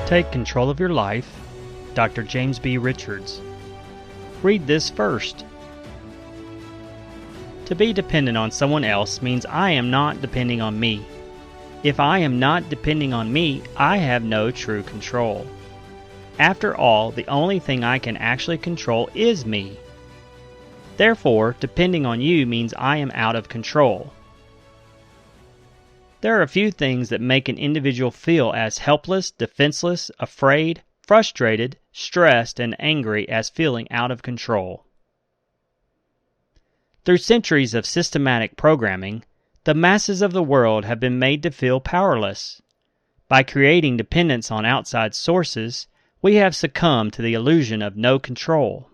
Take Control of Your Life, Dr. James B. Richards. Read this first. To be dependent on someone else means I am not depending on me. If I am not depending on me, I have no true control. After all, the only thing I can actually control is me. Therefore, depending on you means I am out of control. There are a few things that make an individual feel as helpless, defenseless, afraid, frustrated, stressed, and angry as feeling out of control. Through centuries of systematic programming, the masses of the world have been made to feel powerless. By creating dependence on outside sources, we have succumbed to the illusion of no control.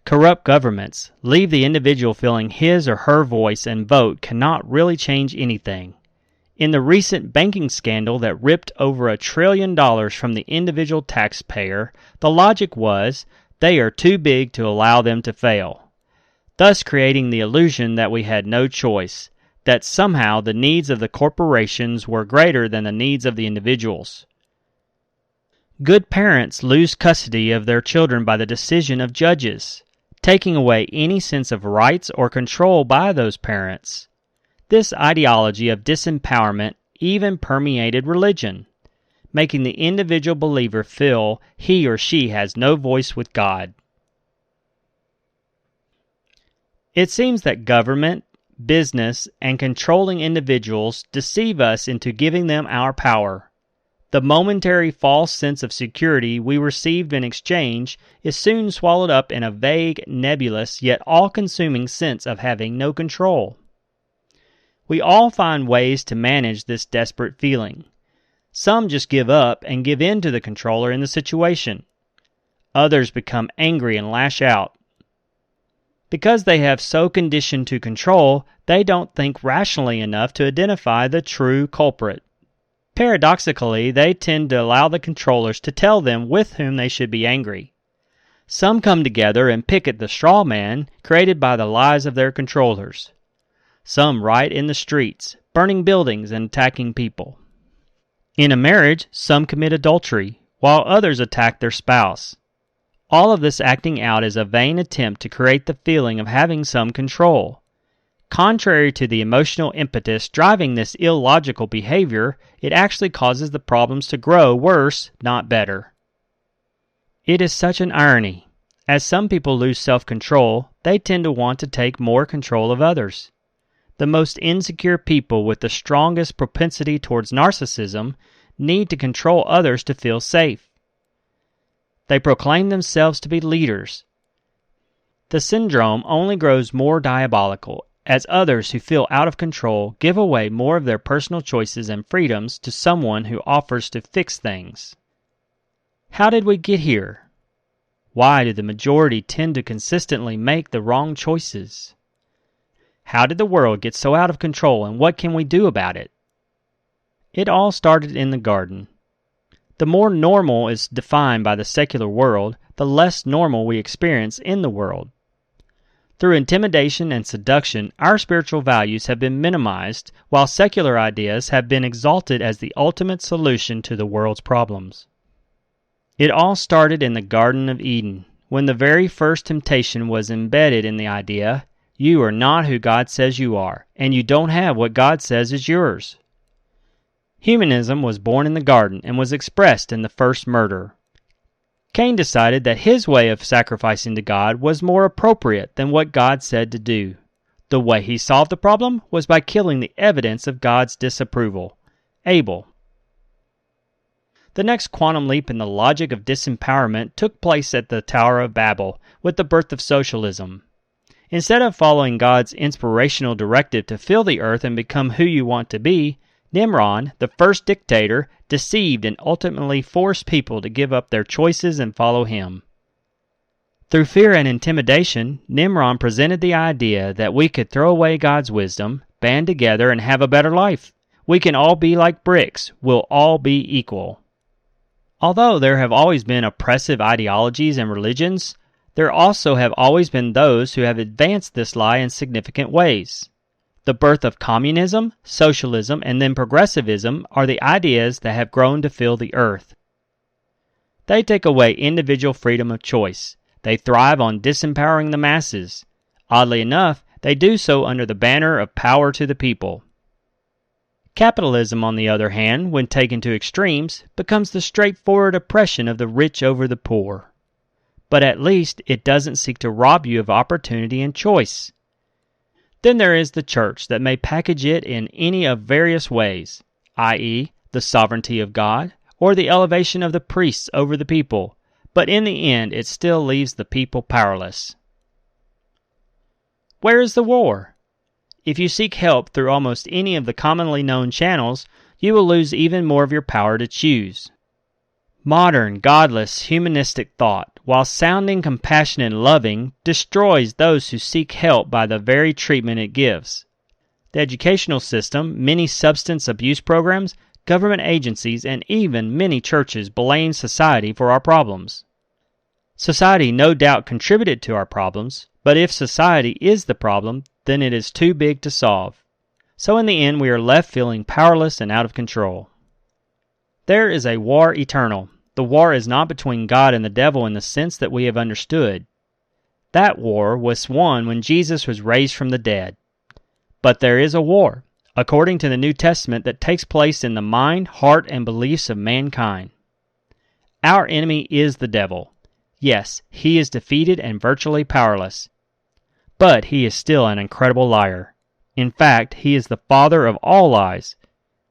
Corrupt governments leave the individual feeling his or her voice and vote cannot really change anything. In the recent banking scandal that ripped over $1 trillion from the individual taxpayer, the logic was they are too big to allow them to fail, thus creating the illusion that we had no choice, that somehow the needs of the corporations were greater than the needs of the individuals. Good parents lose custody of their children by the decision of judges, taking away any sense of rights or control by those parents. This ideology of disempowerment even permeated religion, making the individual believer feel he or she has no voice with God. It seems that government, business, and controlling individuals deceive us into giving them our power. The momentary false sense of security we received in exchange is soon swallowed up in a vague, nebulous, yet all-consuming sense of having no control. We all find ways to manage this desperate feeling. Some just give up and give in to the controller in the situation. Others become angry and lash out. Because they have so conditioned to control, they don't think rationally enough to identify the true culprit. Paradoxically, they tend to allow the controllers to tell them with whom they should be angry. Some come together and picket the straw man created by the lies of their controllers. Some riot in the streets, burning buildings and attacking people. In a marriage, some commit adultery, while others attack their spouse. All of this acting out is a vain attempt to create the feeling of having some control. Contrary to the emotional impetus driving this illogical behavior, it actually causes the problems to grow worse, not better. It is such an irony. As some people lose self-control, they tend to want to take more control of others. The most insecure people with the strongest propensity towards narcissism need to control others to feel safe. They proclaim themselves to be leaders. The syndrome only grows more diabolical as others who feel out of control give away more of their personal choices and freedoms to someone who offers to fix things. How did we get here? Why do the majority tend to consistently make the wrong choices? How did the world get so out of control, and what can we do about it? It all started in the garden. The more normal is defined by the secular world, the less normal we experience in the world. Through intimidation and seduction, our spiritual values have been minimized, while secular ideas have been exalted as the ultimate solution to the world's problems. It all started in the Garden of Eden, when the very first temptation was embedded in the idea, you are not who God says you are, and you don't have what God says is yours. Humanism was born in the garden and was expressed in the first murder. Cain decided that his way of sacrificing to God was more appropriate than what God said to do. The way he solved the problem was by killing the evidence of God's disapproval, Abel. The next quantum leap in the logic of disempowerment took place at the Tower of Babel with the birth of socialism. Instead of following God's inspirational directive to fill the earth and become who you want to be, Nimrod, the first dictator, deceived and ultimately forced people to give up their choices and follow him. Through fear and intimidation, Nimrod presented the idea that we could throw away God's wisdom, band together, and have a better life. We can all be like bricks. We'll all be equal. Although there have always been oppressive ideologies and religions, there also have always been those who have advanced this lie in significant ways. The birth of communism, socialism, and then progressivism are the ideas that have grown to fill the earth. They take away individual freedom of choice. They thrive on disempowering the masses. Oddly enough, they do so under the banner of power to the people. Capitalism, on the other hand, when taken to extremes, becomes the straightforward oppression of the rich over the poor. But at least it doesn't seek to rob you of opportunity and choice. Then there is the church that may package it in any of various ways, i.e., the sovereignty of God, or the elevation of the priests over the people, but in the end it still leaves the people powerless. Where is the war? If you seek help through almost any of the commonly known channels, you will lose even more of your power to choose. Modern, godless, humanistic thought, while sounding compassionate and loving, destroys those who seek help by the very treatment it gives. The educational system, many substance abuse programs, government agencies, and even many churches blame society for our problems. Society no doubt contributed to our problems, but if society is the problem, then it is too big to solve. So in the end, we are left feeling powerless and out of control. There is a war eternal. The war is not between God and the devil in the sense that we have understood. That war was won when Jesus was raised from the dead. But there is a war, according to the New Testament, that takes place in the mind, heart, and beliefs of mankind. Our enemy is the devil. Yes, he is defeated and virtually powerless. But he is still an incredible liar. In fact, he is the father of all lies.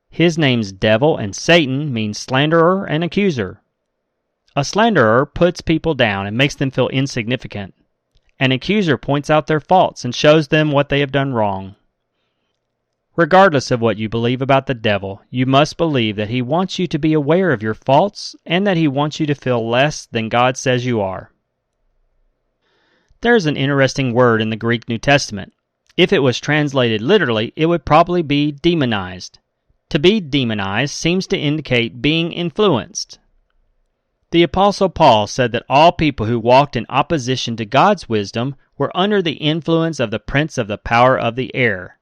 His name's devil, and Satan means slanderer and accuser. A slanderer puts people down and makes them feel insignificant. An accuser points out their faults and shows them what they have done wrong. Regardless of what you believe about the devil, you must believe that he wants you to be aware of your faults and that he wants you to feel less than God says you are. There is an interesting word in the Greek New Testament. If it was translated literally, it would probably be demonized. To be demonized seems to indicate being influenced. The Apostle Paul said that all people who walked in opposition to God's wisdom were under the influence of the prince of the power of the air.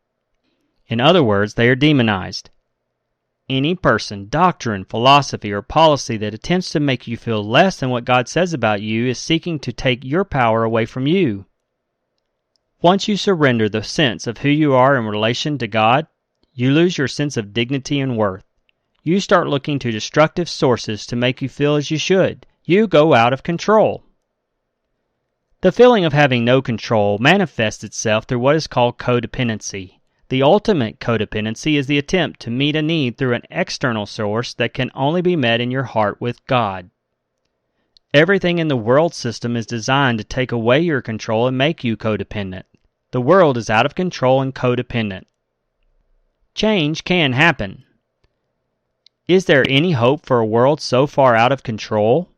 In other words, they are demonized. Any person, doctrine, philosophy, or policy that attempts to make you feel less than what God says about you is seeking to take your power away from you. Once you surrender the sense of who you are in relation to God, you lose your sense of dignity and worth. You start looking to destructive sources to make you feel as you should. You go out of control. The feeling of having no control manifests itself through what is called codependency. The ultimate codependency is the attempt to meet a need through an external source that can only be met in your heart with God. Everything in the world system is designed to take away your control and make you codependent. The world is out of control and codependent. Change can happen. Is there any hope for a world so far out of control?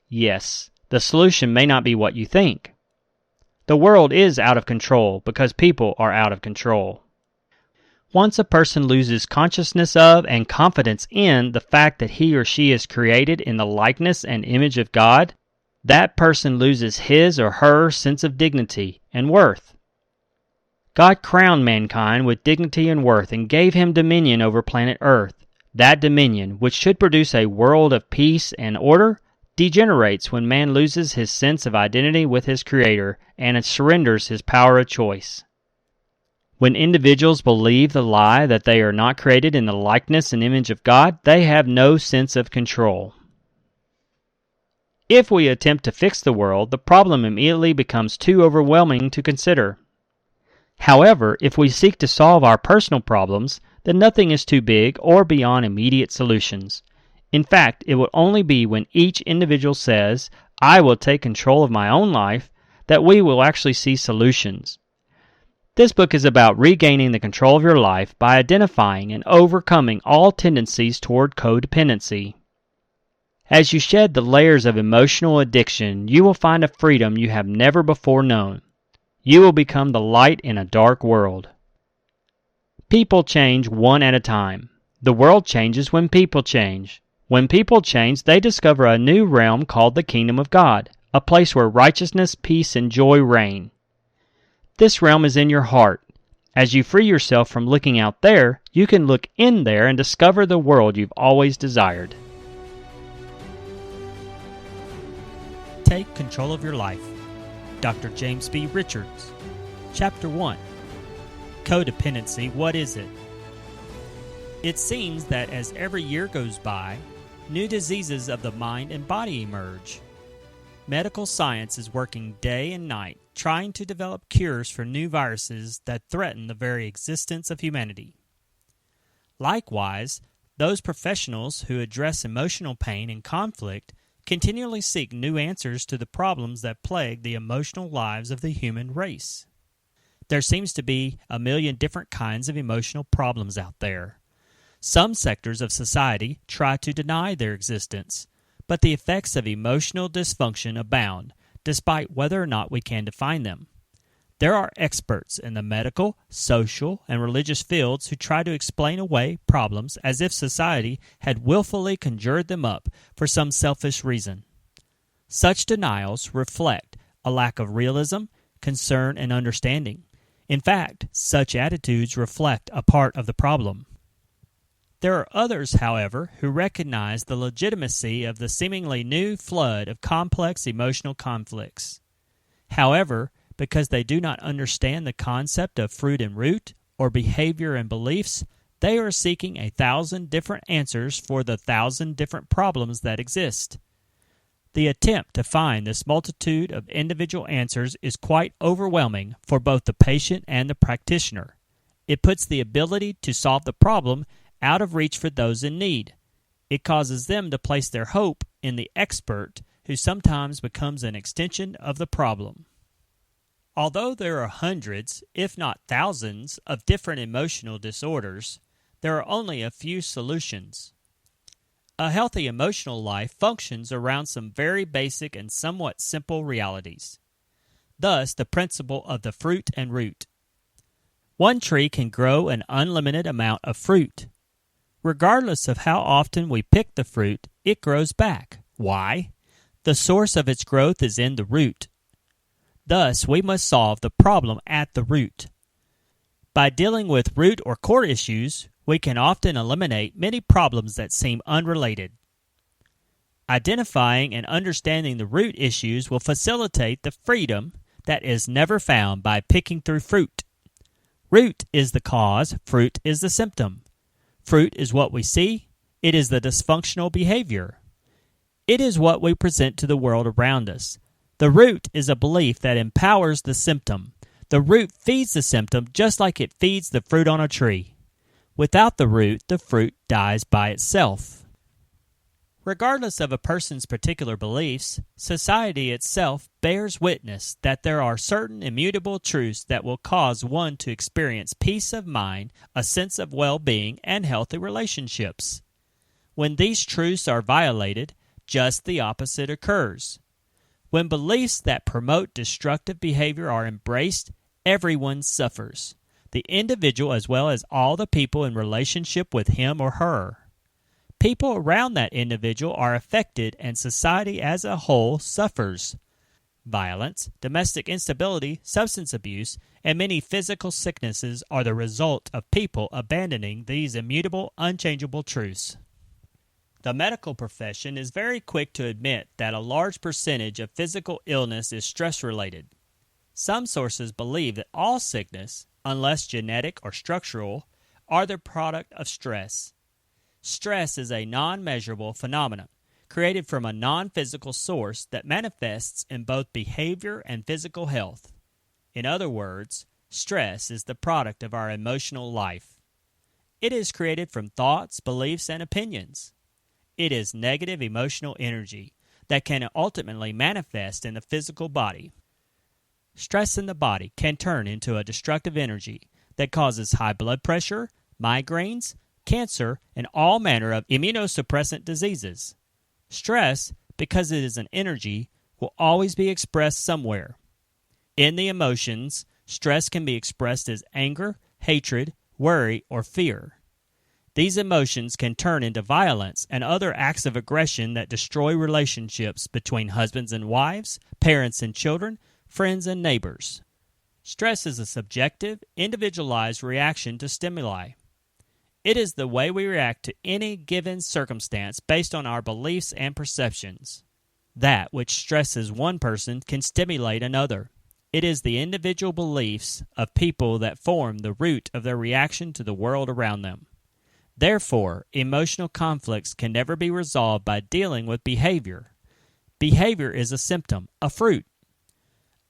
Yes. The solution may not be what you think. The world is out of control because people are out of control. Once a person loses consciousness of and confidence in the fact that he or she is created in the likeness and image of God, that person loses his or her sense of dignity and worth. God crowned mankind with dignity and worth and gave him dominion over planet Earth. That dominion, which should produce a world of peace and order, degenerates when man loses his sense of identity with his Creator and surrenders his power of choice. When individuals believe the lie that they are not created in the likeness and image of God, they have no sense of control. If we attempt to fix the world, the problem immediately becomes too overwhelming to consider. However, if we seek to solve our personal problems, then nothing is too big or beyond immediate solutions. In fact, it will only be when each individual says, "I will take control of my own life," that we will actually see solutions. This book is about regaining the control of your life by identifying and overcoming all tendencies toward codependency. As you shed the layers of emotional addiction, you will find a freedom you have never before known. You will become the light in a dark world. People change one at a time. The world changes when people change. When people change, they discover a new realm called the Kingdom of God, a place where righteousness, peace, and joy reign. This realm is in your heart. As you free yourself from looking out there, you can look in there and discover the world you've always desired. Take Control of Your Life. Dr. James B. Richards. Chapter 1. Codependency, what is it? It seems that as every year goes by, new diseases of the mind and body emerge. Medical science is working day and night trying to develop cures for new viruses that threaten the very existence of humanity. Likewise, those professionals who address emotional pain and conflict continually seek new answers to the problems that plague the emotional lives of the human race. There seems to be a million different kinds of emotional problems out there. Some sectors of society try to deny their existence, but the effects of emotional dysfunction abound, despite whether or not we can define them. There are experts in the medical, social, and religious fields who try to explain away problems as if society had willfully conjured them up for some selfish reason. Such denials reflect a lack of realism, concern, and understanding. In fact, such attitudes reflect a part of the problem. There are others, however, who recognize the legitimacy of the seemingly new flood of complex emotional conflicts. However, because they do not understand the concept of fruit and root, or behavior and beliefs, they are seeking 1,000 different answers for the 1,000 different problems that exist. The attempt to find this multitude of individual answers is quite overwhelming for both the patient and the practitioner. It puts the ability to solve the problem out of reach for those in need. It causes them to place their hope in the expert, who sometimes becomes an extension of the problem. Although there are hundreds, if not thousands, of different emotional disorders, there are only a few solutions. A healthy emotional life functions around some very basic and somewhat simple realities. Thus, the principle of the fruit and root. One tree can grow an unlimited amount of fruit. Regardless of how often we pick the fruit, it grows back. Why? The source of its growth is in the root. Thus, we must solve the problem at the root. By dealing with root or core issues, we can often eliminate many problems that seem unrelated. Identifying and understanding the root issues will facilitate the freedom that is never found by picking through fruit. Root is the cause, fruit is the symptom. Fruit is what we see. It is the dysfunctional behavior. It is what we present to the world around us. The root is a belief that empowers the symptom. The root feeds the symptom just like it feeds the fruit on a tree. Without the root, the fruit dies by itself. Regardless of a person's particular beliefs, society itself bears witness that there are certain immutable truths that will cause one to experience peace of mind, a sense of well-being, and healthy relationships. When these truths are violated, just the opposite occurs. When beliefs that promote destructive behavior are embraced, everyone suffers, the individual as well as all the people in relationship with him or her. People around that individual are affected and society as a whole suffers. Violence, domestic instability, substance abuse, and many physical sicknesses are the result of people abandoning these immutable, unchangeable truths. The medical profession is very quick to admit that a large percentage of physical illness is stress-related. Some sources believe that all sickness, unless genetic or structural, are the product of stress. Stress is a non-measurable phenomenon created from a non-physical source that manifests in both behavior and physical health. In other words, stress is the product of our emotional life. It is created from thoughts, beliefs, and opinions. It is negative emotional energy that can ultimately manifest in the physical body. Stress in the body can turn into a destructive energy that causes high blood pressure, migraines, cancer, and all manner of immunosuppressant diseases. Stress, because it is an energy, will always be expressed somewhere. In the emotions, stress can be expressed as anger, hatred, worry, or fear. These emotions can turn into violence and other acts of aggression that destroy relationships between husbands and wives, parents and children, friends and neighbors. Stress is a subjective, individualized reaction to stimuli. It is the way we react to any given circumstance based on our beliefs and perceptions. That which stresses one person can stimulate another. It is the individual beliefs of people that form the root of their reaction to the world around them. Therefore, emotional conflicts can never be resolved by dealing with behavior. Behavior is a symptom, a fruit.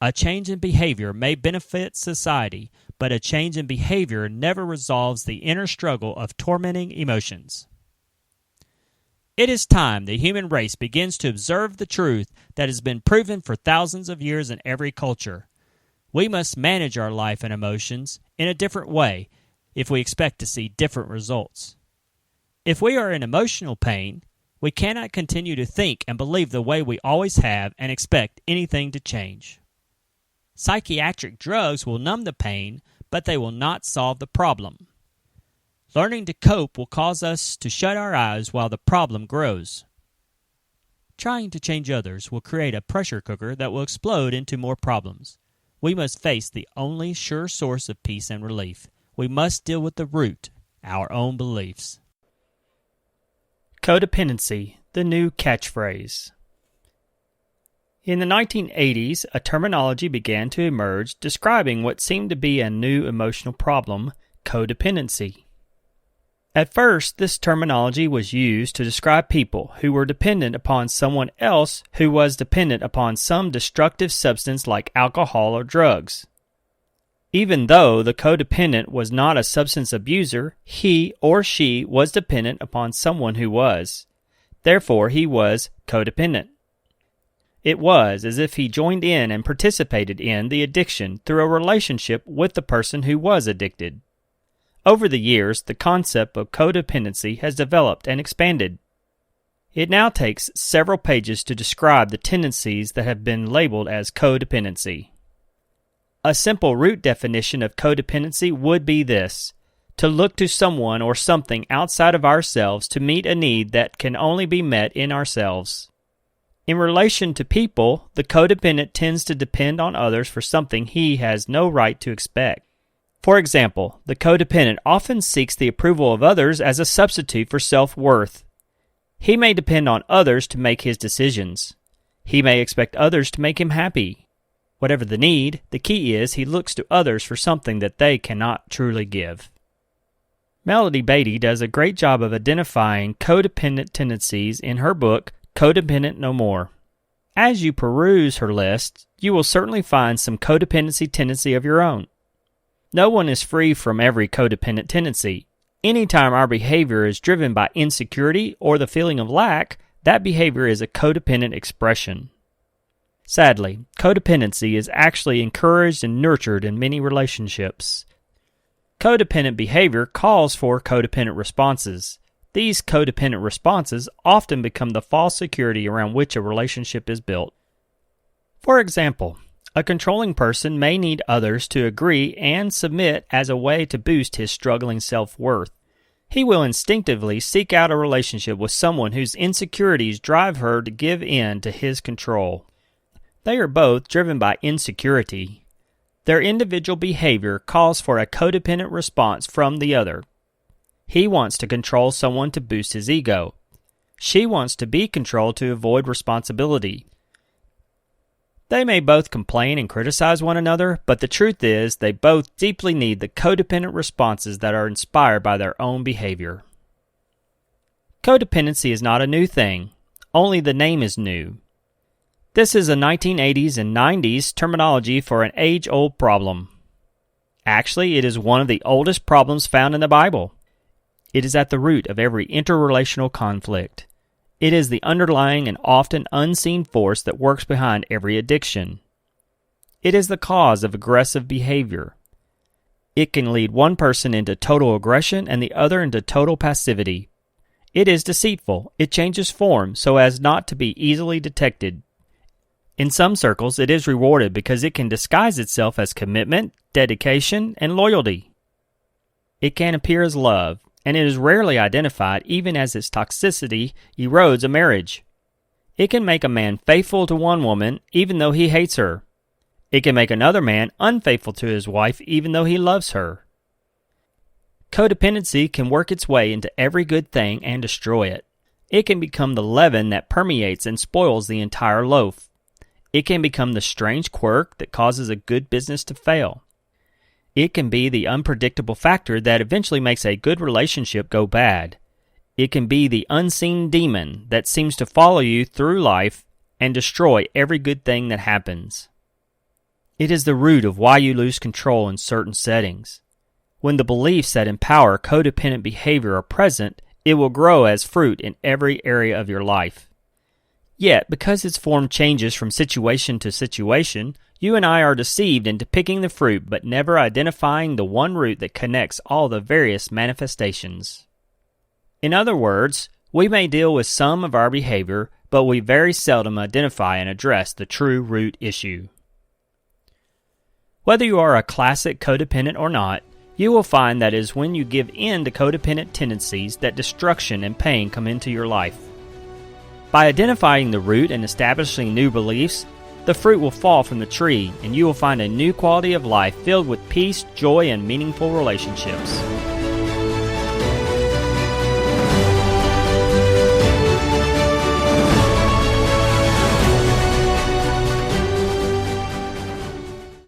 A change in behavior may benefit society, but a change in behavior never resolves the inner struggle of tormenting emotions. It is time the human race begins to observe the truth that has been proven for thousands of years in every culture. We must manage our life and emotions in a different way if we expect to see different results. If we are in emotional pain, we cannot continue to think and believe the way we always have and expect anything to change. Psychiatric drugs will numb the pain, but they will not solve the problem. Learning to cope will cause us to shut our eyes while the problem grows. Trying to change others will create a pressure cooker that will explode into more problems. We must face the only sure source of peace and relief. We must deal with the root, our own beliefs. Codependency, the new catchphrase. In the 1980s, a terminology began to emerge describing what seemed to be a new emotional problem, codependency. At first, this terminology was used to describe people who were dependent upon someone else who was dependent upon some destructive substance like alcohol or drugs. Even though the codependent was not a substance abuser, he or she was dependent upon someone who was. Therefore, he was codependent. It was as if he joined in and participated in the addiction through a relationship with the person who was addicted. Over the years, the concept of codependency has developed and expanded. It now takes several pages to describe the tendencies that have been labeled as codependency. A simple root definition of codependency would be this: to look to someone or something outside of ourselves to meet a need that can only be met in ourselves. In relation to people, the codependent tends to depend on others for something he has no right to expect. For example, the codependent often seeks the approval of others as a substitute for self-worth. He may depend on others to make his decisions. He may expect others to make him happy. Whatever the need, the key is he looks to others for something that they cannot truly give. Melody Beatty does a great job of identifying codependent tendencies in her book, Codependent No More. As you peruse her list, you will certainly find some codependency tendency of your own. No one is free from every codependent tendency. Anytime our behavior is driven by insecurity or the feeling of lack, that behavior is a codependent expression. Sadly, codependency is actually encouraged and nurtured in many relationships. Codependent behavior calls for codependent responses. These codependent responses often become the false security around which a relationship is built. For example, a controlling person may need others to agree and submit as a way to boost his struggling self-worth. He will instinctively seek out a relationship with someone whose insecurities drive her to give in to his control. They are both driven by insecurity. Their individual behavior calls for a codependent response from the other. He wants to control someone to boost his ego. She wants to be controlled to avoid responsibility. They may both complain and criticize one another, but the truth is they both deeply need the codependent responses that are inspired by their own behavior. Codependency is not a new thing, only the name is new. This is a 1980s and 90s terminology for an age-old problem. Actually, it is one of the oldest problems found in the Bible. It is at the root of every interrelational conflict. It is the underlying and often unseen force that works behind every addiction. It is the cause of aggressive behavior. It can lead one person into total aggression and the other into total passivity. It is deceitful. It changes form so as not to be easily detected. In some circles, it is rewarded because it can disguise itself as commitment, dedication, and loyalty. It can appear as love, and it is rarely identified even as its toxicity erodes a marriage. It can make a man faithful to one woman even though he hates her. It can make another man unfaithful to his wife even though he loves her. Codependency can work its way into every good thing and destroy it. It can become the leaven that permeates and spoils the entire loaf. It can become the strange quirk that causes a good business to fail. It can be the unpredictable factor that eventually makes a good relationship go bad. It can be the unseen demon that seems to follow you through life and destroy every good thing that happens. It is the root of why you lose control in certain settings. When the beliefs that empower codependent behavior are present, it will grow as fruit in every area of your life. Yet, because its form changes from situation to situation, you and I are deceived into picking the fruit but never identifying the one root that connects all the various manifestations. In other words, we may deal with some of our behavior, but we very seldom identify and address the true root issue. Whether you are a classic codependent or not, you will find that it is when you give in to codependent tendencies that destruction and pain come into your life. By identifying the root and establishing new beliefs, the fruit will fall from the tree and you will find a new quality of life filled with peace, joy, and meaningful relationships.